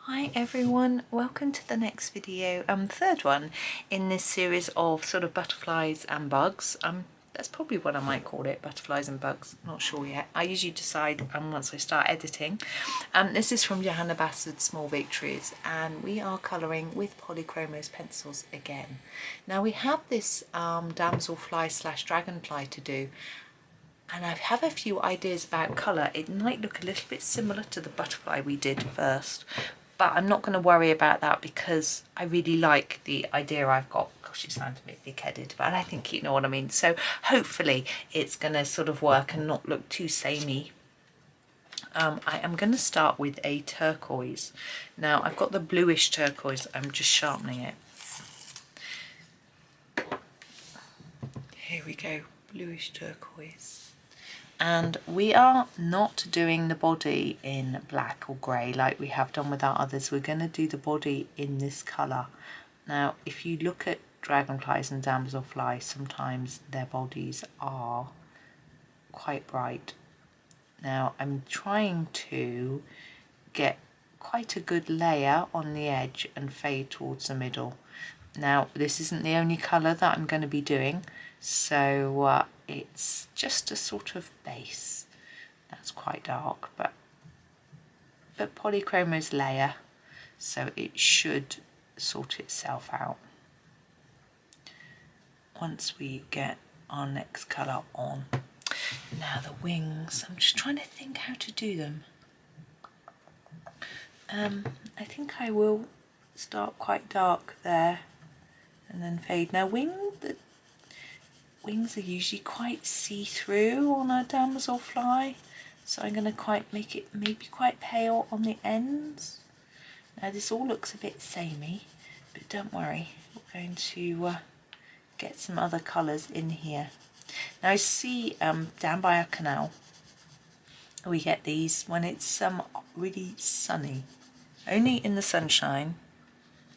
Hi everyone, welcome to the next video, third one in this series of sort of butterflies and bugs. That's probably what I might call it, butterflies and bugs, not sure yet. I usually decide once I start editing. This is from Johanna Basford, Small Victories, and we are colouring with Polychromos pencils again. Now we have this damselfly / dragonfly to do, and I have a few ideas about colour. It might look a little bit similar to the butterfly we did first, but I'm not going to worry about that because I really like the idea I've got. Gosh, it sounds a bit big-headed, but I think you know what I mean. So hopefully it's going to sort of work and not look too samey. I am going to start with a turquoise. Now I've got the bluish turquoise, I'm just sharpening it. Here we go, bluish turquoise. And we are not doing the body in black or grey like we have done with our others. We're going to do the body in this colour. Now if you look at dragonflies and damselflies, sometimes their bodies are quite bright. Now I'm trying to get quite a good layer on the edge and fade towards the middle. Now this isn't the only colour that I'm going to be doing, so it's just a sort of base that's quite dark, but Polychromos layer, so it should sort itself out once we get our next colour on. Now the wings, I'm just trying to think how to do them. I think I will start quite dark there and then fade. Now wings are usually quite see-through on a damselfly, so I'm going to make it maybe quite pale on the ends. Now this all looks a bit samey, but don't worry, we're going to get some other colours in here. Now I see down by our canal we get these when it's really sunny, only in the sunshine.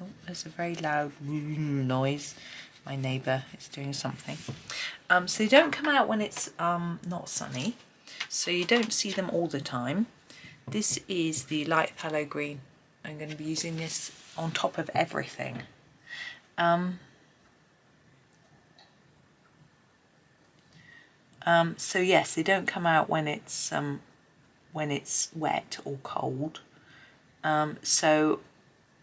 Oh, there's a very loud noise. My neighbour is doing something. So they don't come out when it's not sunny, so you don't see them all the time. This is the light phthalo green. I'm going to be using this on top of everything. So yes, they don't come out when it's wet or cold. So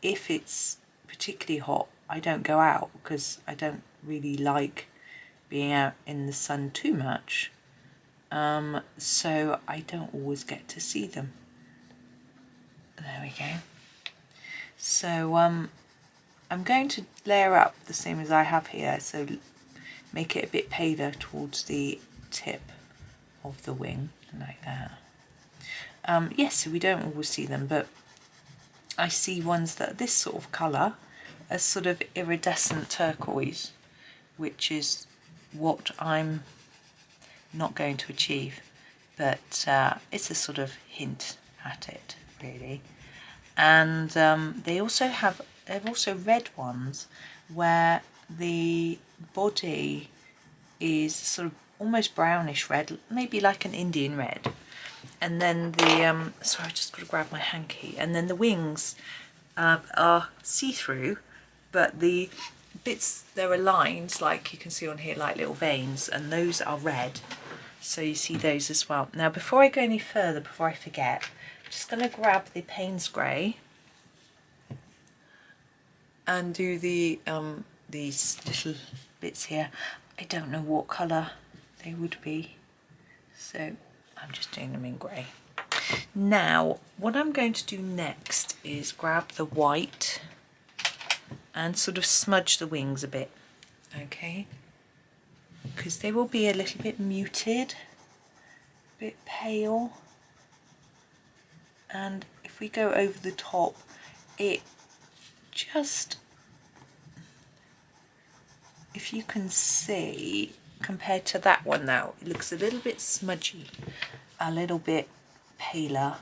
if it's particularly hot, I don't go out because I don't really like being out in the sun too much, so I don't always get to see them. There we go. So I'm going to layer up the same as I have here, so make it a bit paler towards the tip of the wing, like that. Yes, so we don't always see them, but I see ones that are this sort of colour, a sort of iridescent turquoise, which is what I'm not going to achieve, but it's a sort of hint at it, really. And they've also red ones where the body is sort of almost brownish red, maybe like an Indian red, and then the sorry, I just got to grab my hanky, and then the wings are see-through, but the bits, there are lines like you can see on here, like little veins, and those are red, so you see those as well. Now before I go any further, before I forget, I'm just going to grab the Payne's grey and do these little bits here. I don't know what colour they would be, so I'm just doing them in grey. Now what I'm going to do next is grab the white and sort of smudge the wings a bit, okay, because they will be a little bit muted, a bit pale, and if we go over the top, it just, if you can see, compared to that one now, it looks a little bit smudgy, a little bit paler,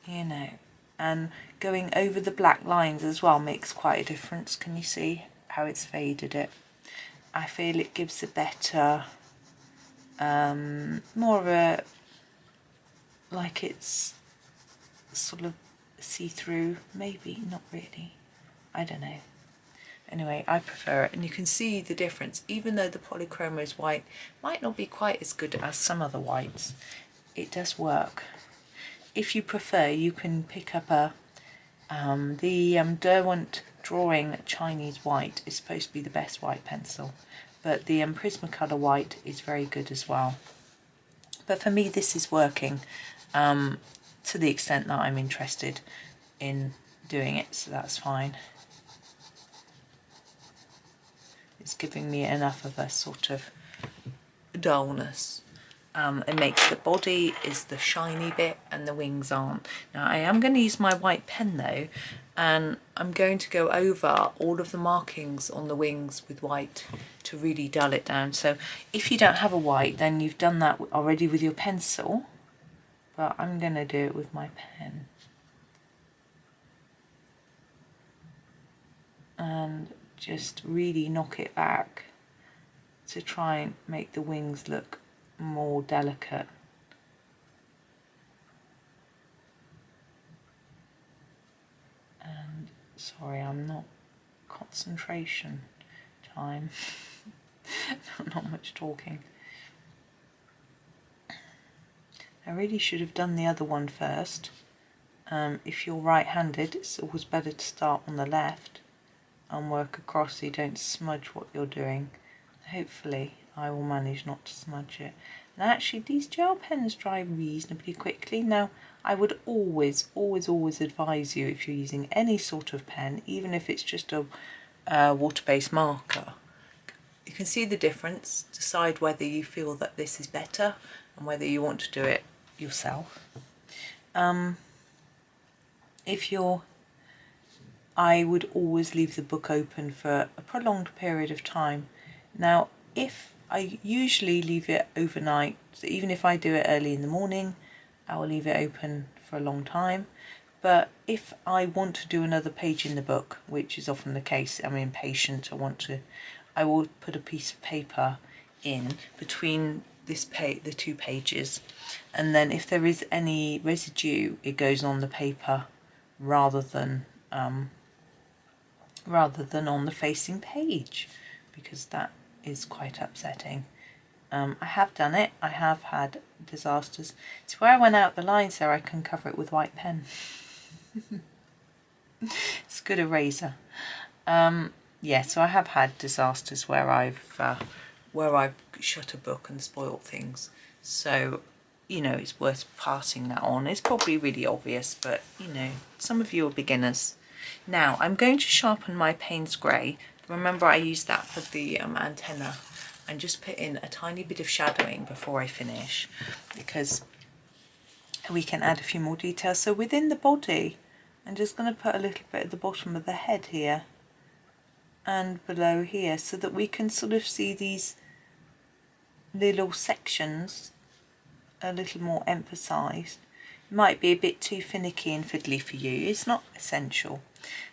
you know, and going over the black lines as well makes quite a difference. Can you see how it's faded it? I feel it gives a better, more of a, like it's sort of see-through, maybe, not really, I don't know. Anyway, I prefer it, and you can see the difference. Even though the Polychromos white might not be quite as good as some other whites, it does work. If you prefer, you can pick up the Derwent Drawing Chinese white is supposed to be the best white pencil, but the Prismacolor white is very good as well. But for me, this is working to the extent that I'm interested in doing it, so that's fine. It's giving me enough of a sort of dullness. It makes the body is the shiny bit and the wings aren't. Now I am going to use my white pen though, and I'm going to go over all of the markings on the wings with white to really dull it down. So if you don't have a white, then you've done that already with your pencil, but I'm going to do it with my pen. And just really knock it back to try and make the wings look more delicate. And sorry, I'm not concentration time. Not much talking. I really should have done the other one first. If you're right-handed, it's always better to start on the left and work across so you don't smudge what you're doing. Hopefully I will manage not to smudge it. And actually these gel pens dry reasonably quickly. Now I would always advise you, if you're using any sort of pen, even if it's just a water-based marker, you can see the difference, decide whether you feel that this is better and whether you want to do it yourself. I would always leave the book open for a prolonged period of time. Now, if I usually leave it overnight, so even if I do it early in the morning, I will leave it open for a long time. But if I want to do another page in the book, which is often the case, I'm impatient, I will put a piece of paper in between the two pages, and then if there is any residue, it goes on the paper rather than on the facing page, because that is quite upsetting. I have done it. I have had disasters. It's where I went out the lines there. I can cover it with white pen. It's a good eraser. Yeah, so I have had disasters where I've shut a book and spoiled things. So, you know, it's worth passing that on. It's probably really obvious, but, you know, some of you are beginners. Now, I'm going to sharpen my Payne's Grey. Remember, I used that for the antenna, and just put in a tiny bit of shadowing before I finish, because we can add a few more details. So within the body, I'm just going to put a little bit at the bottom of the head here and below here, so that we can sort of see these little sections a little more emphasised. It might be a bit too finicky and fiddly for you. It's not essential.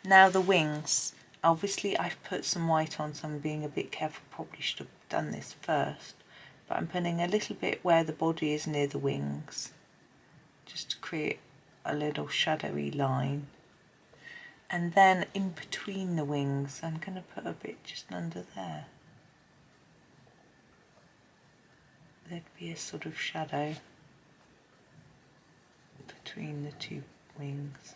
Now the wings. Obviously I've put some white on, so I'm being a bit careful. Probably should have done this first. But I'm putting a little bit where the body is near the wings, just to create a little shadowy line. And then in between the wings, I'm going to put a bit just under there. There'd be a sort of shadow between the two wings.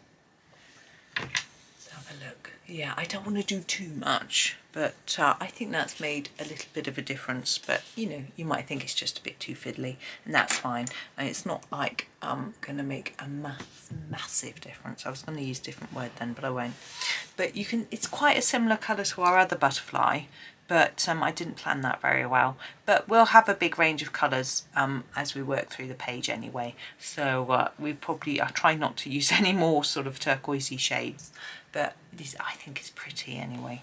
Let's have a look. Yeah, I don't want to do too much, but I think that's made a little bit of a difference. But, you know, you might think it's just a bit too fiddly, and that's fine. And it's not like I'm going to make a massive difference. I was going to use a different word then, but I won't. But you can. It's quite a similar colour to our other butterfly, but I didn't plan that very well. But we'll have a big range of colours as we work through the page anyway. So we probably, I try not to use any more sort of turquoisey shades, but this I think is pretty anyway.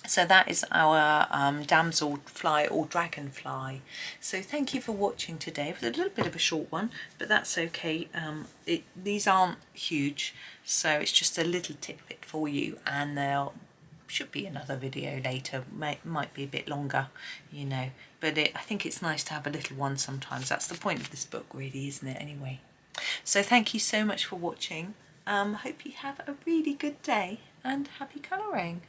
So that is our damselfly or dragonfly. So thank you for watching today. It was a little bit of a short one, but that's okay. These aren't huge, so it's just a little tidbit for you, and there should be another video later. Might be a bit longer, you know, but I think it's nice to have a little one sometimes. That's the point of this book really, isn't it, anyway? So thank you so much for watching. Hope you have a really good day and happy colouring.